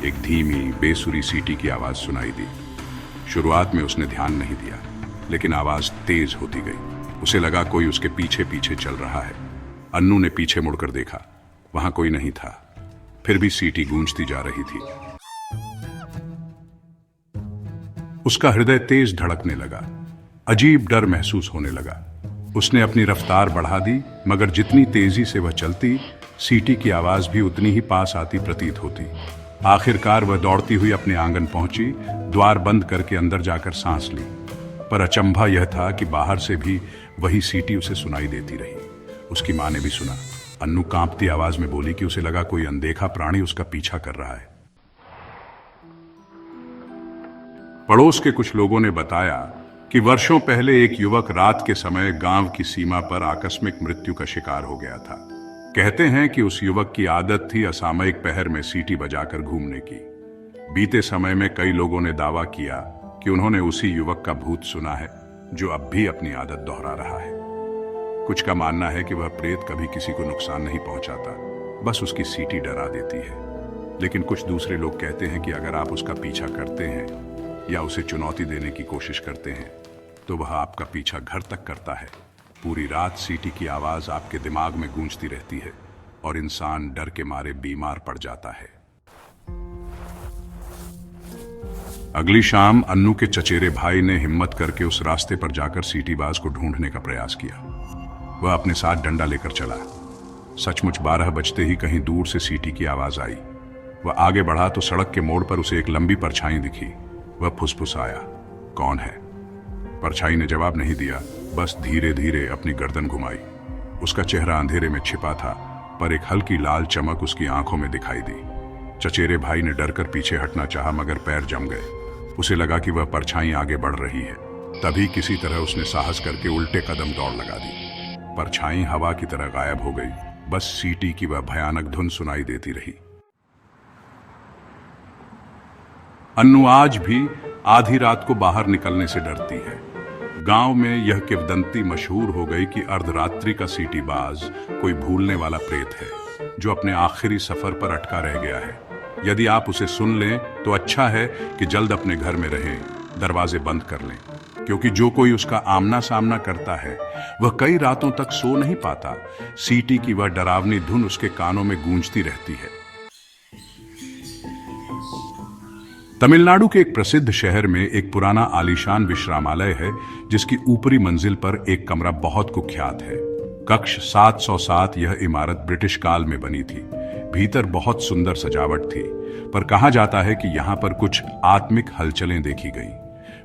एक धीमी बेसुरी सीटी की आवाज सुनाई दी। शुरुआत में उसने ध्यान नहीं दिया, लेकिन आवाज तेज होती गई। उसे लगा कोई उसके पीछे पीछे चल रहा है। अन्नू ने पीछे मुड़कर देखा, वहां कोई नहीं था। फिर भी सीटी गूंजती जा रही थी। उसका हृदय तेज धड़कने लगा। अजीब डर महसूस होने लगा। उसने अपनी रफ्तार बढ़ा दी, मगर जितनी तेजी से वह चलती, सीटी की आवाज भी उतनी ही पास आती प्रतीत होती। आखिरकार वह दौड़ती हुई अपने आंगन पहुंची, द्वार बंद करके अंदर जाकर सांस ली। पर अचंभा यह था कि बाहर से भी वही सीटी उसे सुनाई देती रही। उसकी मां ने भी सुना। अन्नू कांपती आवाज में बोली कि उसे लगा कोई अनदेखा प्राणी उसका पीछा कर रहा है। पड़ोस के कुछ लोगों ने बताया कि वर्षों पहले एक युवक रात के समय गांव की सीमा पर आकस्मिक मृत्यु का शिकार हो गया था। कहते हैं कि उस युवक की आदत थी असामयिक पहर में सीटी बजाकर घूमने की। बीते समय में कई लोगों ने दावा किया कि उन्होंने उसी युवक का भूत सुना है जो अब भी अपनी आदत दोहरा रहा है। कुछ का मानना है कि वह प्रेत कभी किसी को नुकसान नहीं पहुंचाता, बस उसकी सीटी डरा देती है। लेकिन कुछ दूसरे लोग कहते हैं कि अगर आप उसका पीछा करते हैं या उसे चुनौती देने की कोशिश करते हैं तो वह आपका पीछा घर तक करता है। पूरी रात सीटी की आवाज आपके दिमाग में गूंजती रहती है और इंसान डर के मारे बीमार पड़ जाता है। अगली शाम अन्नू के चचेरे भाई ने हिम्मत करके उस रास्ते पर जाकर सीटीबाज को ढूंढने का प्रयास किया। वह अपने साथ डंडा लेकर चला। सचमुच 12 बजते ही कहीं दूर से सीटी की आवाज आई। वह आगे बढ़ा तो सड़क के मोड़ पर उसे एक लंबी परछाई दिखी। वह फुसफुसाया, कौन है? परछाई ने जवाब नहीं दिया, बस धीरे धीरे अपनी गर्दन घुमाई। उसका चेहरा अंधेरे में छिपा था, पर एक हल्की लाल चमक उसकी आंखों में दिखाई दी। चचेरे भाई ने डरकर पीछे हटना चाहा, मगर पैर जम गए। उसे लगा कि वह परछाई आगे बढ़ रही है। तभी किसी तरह उसने साहस करके उल्टे कदम दौड़ लगा दी। परछाई हवा की तरह गायब हो गई। बस सीटी की वह भयानक धुन सुनाई देती रही। अन्नू आज भी आधी रात को बाहर निकलने से डरती है। गांव में यह किंवदंती मशहूर हो गई कि अर्धरात्रि का सीटीबाज कोई भूलने वाला प्रेत है जो अपने आखिरी सफर पर अटका रह गया है। यदि आप उसे सुन लें तो अच्छा है कि जल्द अपने घर में रहें, दरवाजे बंद कर लें, क्योंकि जो कोई उसका आमना सामना करता है वह कई रातों तक सो नहीं पाता। सीटी की वह डरावनी धुन उसके कानों में गूंजती रहती है। तमिलनाडु के एक प्रसिद्ध शहर में एक पुराना आलीशान विश्रामालय है जिसकी ऊपरी मंजिल पर एक कमरा बहुत कुख्यात है। कक्ष 707। यह इमारत ब्रिटिश काल में बनी थी। भीतर बहुत सुंदर सजावट थी, पर कहा जाता है कि यहां पर कुछ आत्मिक हलचलें देखी गई।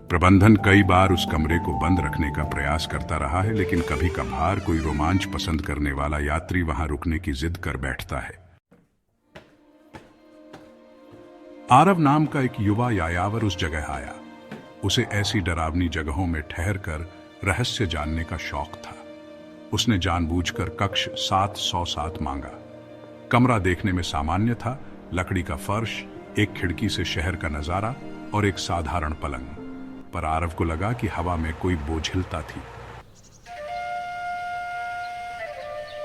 प्रबंधन कई बार उस कमरे को बंद रखने का प्रयास करता रहा है, लेकिन कभी कभार कोई रोमांच पसंद करने वाला यात्री वहां रुकने की जिद कर बैठता है। आरव नाम का एक युवा यायावर उस जगह आया। उसे ऐसी डरावनी जगहों में ठहरकर रहस्य जानने का शौक था। उसने जानबूझकर कक्ष 707 मांगा। कमरा देखने में सामान्य था। लकड़ी का फर्श, एक खिड़की से शहर का नजारा और एक साधारण पलंग। पर आरव को लगा कि हवा में कोई बोझिलता थी।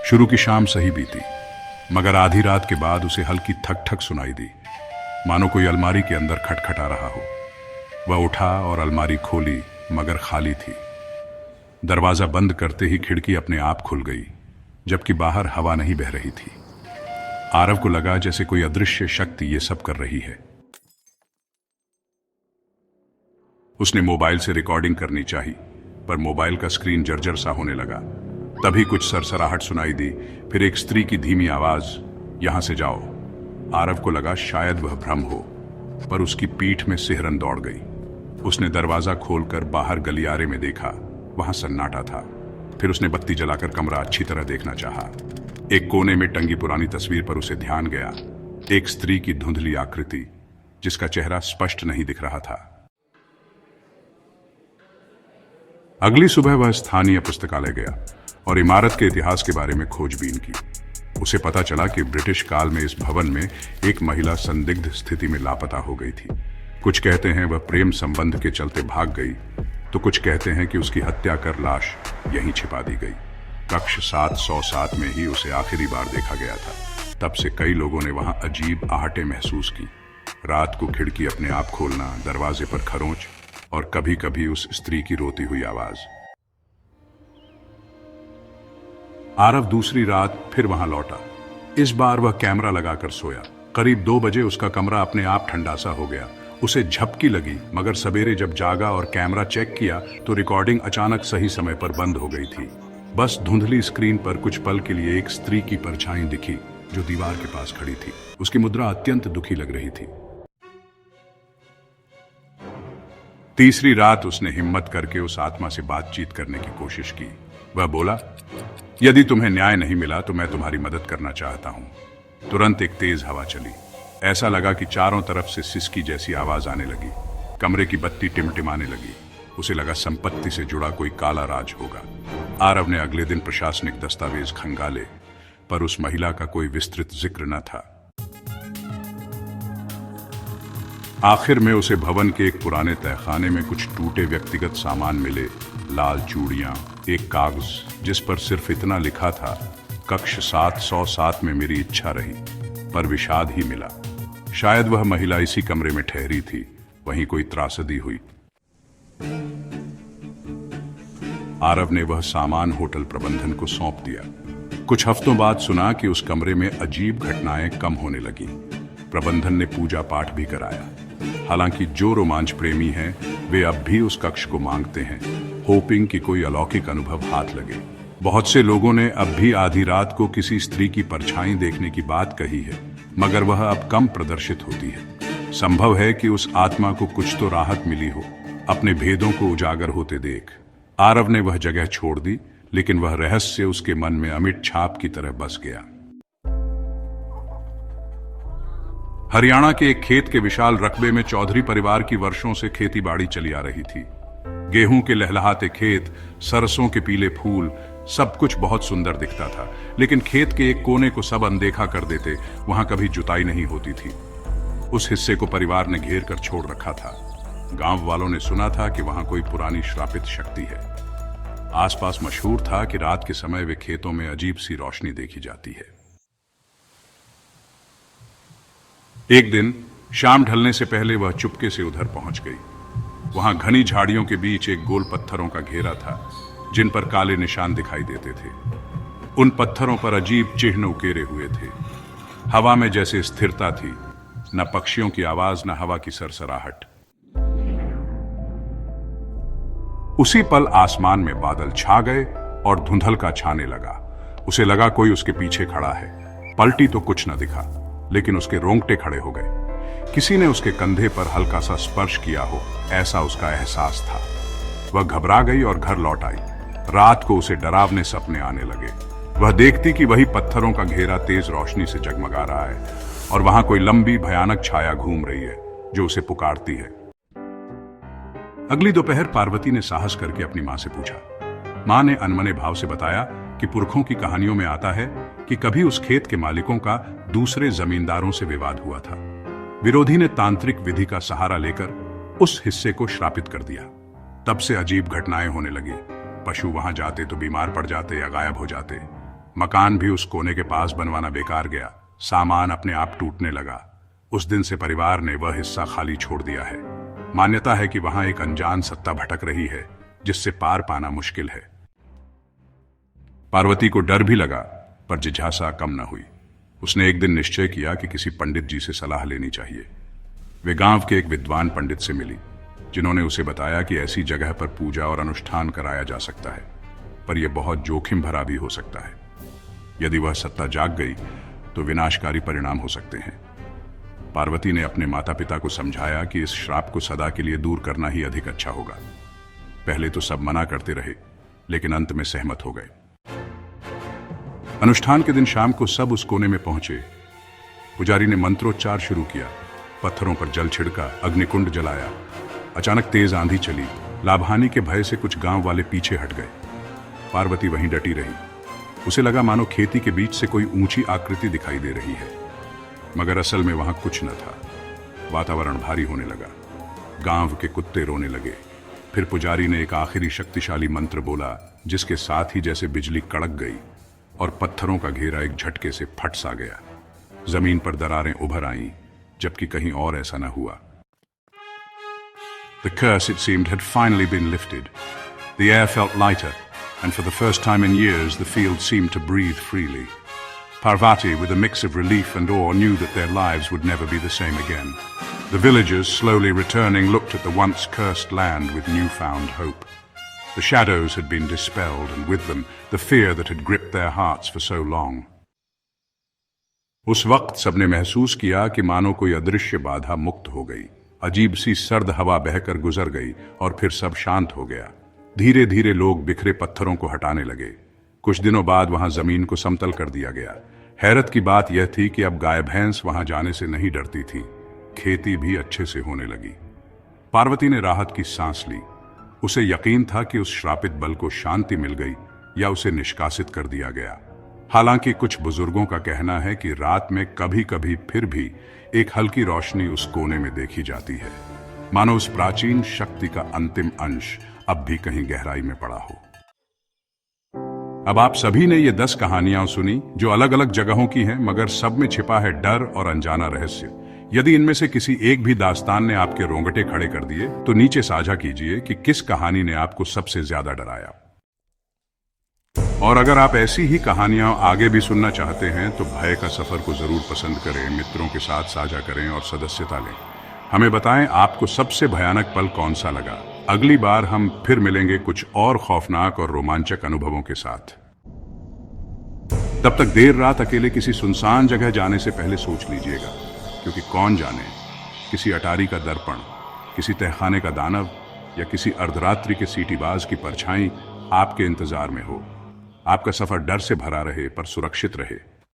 शुरू की शाम सही बीती, मगर आधी रात के बाद उसे हल्की ठक ठक सुनाई दी, मानो कोई अलमारी के अंदर खटखटा रहा हो। वह उठा और अलमारी खोली, मगर खाली थी। दरवाजा बंद करते ही खिड़की अपने आप खुल गई, जबकि बाहर हवा नहीं बह रही थी। आरव को लगा जैसे कोई अदृश्य शक्ति ये सब कर रही है। उसने मोबाइल से रिकॉर्डिंग करनी चाहिए, पर मोबाइल का स्क्रीन जर्जर सा होने लगा। तभी कुछ सरसराहट सुनाई दी, फिर एक स्त्री की धीमी आवाज, यहां से जाओ। आरव को लगा शायद वह भ्रम हो, पर उसकी पीठ में सिहरन दौड़ गई। उसने दरवाजा खोलकर बाहर गलियारे में देखा, वहां सन्नाटा था। फिर उसने बत्ती जलाकर कमरा अच्छी तरह देखना चाहा। एक कोने में टंगी पुरानी तस्वीर पर उसे ध्यान गया, एक स्त्री की धुंधली आकृति जिसका चेहरा स्पष्ट नहीं दिख रहा था। अगली सुबह वह स्थानीय पुस्तकालय गया और इमारत के इतिहास के बारे में खोजबीन की। उसे पता चला कि ब्रिटिश काल में इस भवन में एक महिला संदिग्ध स्थिति में लापता हो गई थी। कुछ कहते हैं वह प्रेम संबंध के चलते भाग गई, तो कुछ कहते हैं कि उसकी हत्या कर लाश यहीं छिपा दी गई। कक्ष 707 में ही उसे आखिरी बार देखा गया था। तब से कई लोगों ने वहां अजीब आहटें महसूस की। रात को खिड़की अपने आप खोलना, दरवाजे पर खरोंच और कभी कभी उस स्त्री की रोती हुई आवाज। आरव दूसरी रात फिर वहां लौटा। इस बार वह कैमरा लगाकर सोया। करीब 2 बजे उसका कमरा अपने आप ठंडा सा हो गया। उसे झपकी लगी, मगर सवेरे जब जागा और कैमरा चेक किया तो रिकॉर्डिंग अचानक सही समय पर बंद हो गई थी। बस धुंधली स्क्रीन पर कुछ पल के लिए एक स्त्री की परछाई दिखी जो दीवार के पास खड़ी थी। उसकी मुद्रा अत्यंत दुखी लग रही थी। तीसरी रात उसने हिम्मत करके उस आत्मा से बातचीत करने की कोशिश की। वह बोला, यदि तुम्हें न्याय नहीं मिला तो मैं तुम्हारी मदद करना चाहता हूं। तुरंत एक तेज हवा चली। ऐसा लगा कि चारों तरफ से सिसकी जैसी आवाज आने लगी। कमरे की बत्ती टिमटिमाने लगी। उसे लगा संपत्ति से जुड़ा कोई काला राज होगा। आरव ने अगले दिन प्रशासनिक दस्तावेज खंगाले। पर उस महिला का कोई विस्तृत जिक्र न था। आखिर में उसे भवन के एक पुराने तहखाने में कुछ टूटे व्यक्तिगत सामान मिले, लाल चूड़ियां, एक कागज जिस पर सिर्फ इतना लिखा था, कक्ष 707 में मेरी इच्छा रही, पर विषाद ही मिला। शायद वह महिला इसी कमरे में ठहरी थी, वहीं कोई त्रासदी हुई। आरव ने वह सामान होटल प्रबंधन को सौंप दिया। कुछ हफ्तों बाद सुना कि उस कमरे में अजीब घटनाएं कम होने लगी। प्रबंधन ने पूजा पाठ भी कराया। हालांकि जो रोमांच प्रेमी हैं, वे अब भी उस कक्ष को मांगते हैं, होपिंग कि कोई अलौकिक अनुभव हाथ लगे। बहुत से लोगों ने अब भी आधी रात को किसी स्त्री की परछाई देखने की बात कही है, मगर वह अब कम प्रदर्शित होती है। संभव है कि उस आत्मा को कुछ तो राहत मिली हो, अपने भेदों को उजागर होते देख। आरव ने वह जगह छोड़ दी, लेकिन वह रहस्य उसके मन में अमिट छाप की तरह बस गया। हरियाणा के एक खेत के विशाल रकबे में चौधरी परिवार की वर्षों से खेती बाड़ी चली आ रही थी। गेहूं के लहलहाते खेत, सरसों के पीले फूल, सब कुछ बहुत सुंदर दिखता था, लेकिन खेत के एक कोने को सब अनदेखा कर देते। वहां कभी जुताई नहीं होती थी। उस हिस्से को परिवार ने घेर कर छोड़ रखा था। गांव वालों ने सुना था कि वहां कोई पुरानी श्रापित शक्ति है। आसपास मशहूर था कि रात के समय वे खेतों में अजीब सी रोशनी देखी जाती है। एक दिन शाम ढलने से पहले वह चुपके से उधर पहुंच गई। वहां घनी झाड़ियों के बीच एक गोल पत्थरों का घेरा था, जिन पर काले निशान दिखाई देते थे। उन पत्थरों पर अजीब चिन्ह उकेरे हुए थे। हवा में जैसे स्थिरता थी, न पक्षियों की आवाज, न हवा की सरसराहट। उसी पल आसमान में बादल छा गए और धुंधलका छाने लगा। उसे लगा कोई उसके पीछे खड़ा है। पलटी तो कुछ न दिखा, लेकिन उसके रोंगटे खड़े हो गए। किसी ने उसके कंधे पर हल्का सा स्पर्श किया हो, ऐसा उसका एहसास था। वह घबरा गई और घर लौट आई। रात को उसे डरावने सपने आने लगे। वह देखती कि वही पत्थरों का घेरा तेज रोशनी से जगमगा रहा है और वहां कोई लंबी भयानक छाया घूम रही है जो उसे पुकारती है। अगली दोपहर पार्वती ने साहस करके अपनी मां से पूछा। मां ने अनमने भाव से बताया कि पुरखों की कहानियों में आता है कि कभी उस खेत के मालिकों का दूसरे जमींदारों से विवाद हुआ था। विरोधी ने तांत्रिक विधि का सहारा लेकर उस हिस्से को श्रापित कर दिया। तब से अजीब घटनाएं होने लगी। पशु वहां जाते तो बीमार पड़ जाते या गायब हो जाते। मकान भी उस कोने के पास बनवाना बेकार गया। सामान अपने आप टूटने लगा। उस दिन से परिवार ने वह हिस्सा खाली छोड़ दिया है। मान्यता है कि वहां एक अनजान सत्ता भटक रही है, जिससे पार पाना मुश्किल है। पार्वती को डर भी लगा, पर जिज्ञासा कम न हुई। उसने एक दिन निश्चय किया कि किसी पंडित जी से सलाह लेनी चाहिए। वे गांव के एक विद्वान पंडित से मिली, जिन्होंने उसे बताया कि ऐसी जगह पर पूजा और अनुष्ठान कराया जा सकता है, पर यह बहुत जोखिम भरा भी हो सकता है। यदि वह सत्ता जाग गई तो विनाशकारी परिणाम हो सकते हैं। पार्वती ने अपने माता पिता को समझाया कि इस श्राप को सदा के लिए दूर करना ही अधिक अच्छा होगा। पहले तो सब मना करते रहे, लेकिन अंत में सहमत हो गए। अनुष्ठान के दिन शाम को सब उस कोने में पहुंचे। पुजारी ने मंत्रोच्चार शुरू किया, पत्थरों पर जल छिड़का, अग्निकुंड जलाया। अचानक तेज आंधी चली। लाभहानि के भय से कुछ गांव वाले पीछे हट गए। पार्वती वहीं डटी रही। उसे लगा मानो खेती के बीच से कोई ऊंची आकृति दिखाई दे रही है, मगर असल में वहां कुछ न था। वातावरण भारी होने लगा। गांव के कुत्ते रोने लगे। फिर पुजारी ने एक आखिरी शक्तिशाली मंत्र बोला, जिसके साथ ही जैसे बिजली कड़क गई और पत्थरों का घेरा एक झटके से फट सा गया। जमीन पर दरारें उभर आईं, जबकि कहीं और ऐसा न हुआ। The curse, it seemed, had finally been lifted. The air felt lighter, and for the first time in years, the field seemed to breathe freely. Parvati, with a mix of relief and awe, knew that their lives would never be the same again. The villagers, slowly returning, looked at the once cursed land with newfound hope. The shadows had been dispelled, and with them, the fear that had gripped their hearts for so long. उस वक्त सबने महसूस किया कि मानो कोई अदृश्य बाधा मुक्त हो गई। अजीब सी सर्द हवा बहकर गुजर गई और फिर सब शांत हो गया। धीरे धीरे लोग बिखरे पत्थरों को हटाने लगे। कुछ दिनों बाद वहां जमीन को समतल कर दिया गया। हैरत की बात यह थी कि अब गाय भैंस वहां जाने से नहीं डरती थी। खेती भी अच्छे से होने लगी। पार्वती ने राहत की सांस ली। उसे यकीन था कि उस श्रापित बल को शांति मिल गई या उसे निष्कासित कर दिया गया। हालांकि कुछ बुजुर्गों का कहना है कि रात में कभी कभी फिर भी एक हल्की रोशनी उस कोने में देखी जाती है, मानो उस प्राचीन शक्ति का अंतिम अंश अब भी कहीं गहराई में पड़ा हो। अब आप सभी ने ये 10 कहानियां सुनी जो अलग अलग जगहों की हैं, मगर सब में छिपा है डर और अनजाना रहस्य। यदि इनमें से किसी एक भी दास्तान ने आपके रोंगटे खड़े कर दिए तो नीचे साझा कीजिए कि किस कहानी ने आपको सबसे ज्यादा डराया। और अगर आप ऐसी ही कहानियां आगे भी सुनना चाहते हैं तो भय का सफर को जरूर पसंद करें, मित्रों के साथ साझा करें और सदस्यता लें। हमें बताएं आपको सबसे भयानक पल कौन सा लगा। अगली बार हम फिर मिलेंगे कुछ और खौफनाक और रोमांचक अनुभवों के साथ। तब तक देर रात अकेले किसी सुनसान जगह जाने से पहले सोच लीजिएगा, क्योंकि कौन जाने किसी अटारी का दर्पण, किसी तहखाने का दानव या किसी अर्धरात्रि के सीटीबाज की परछाई आपके इंतजार में हो। आपका सफर डर से भरा रहे पर सुरक्षित रहे।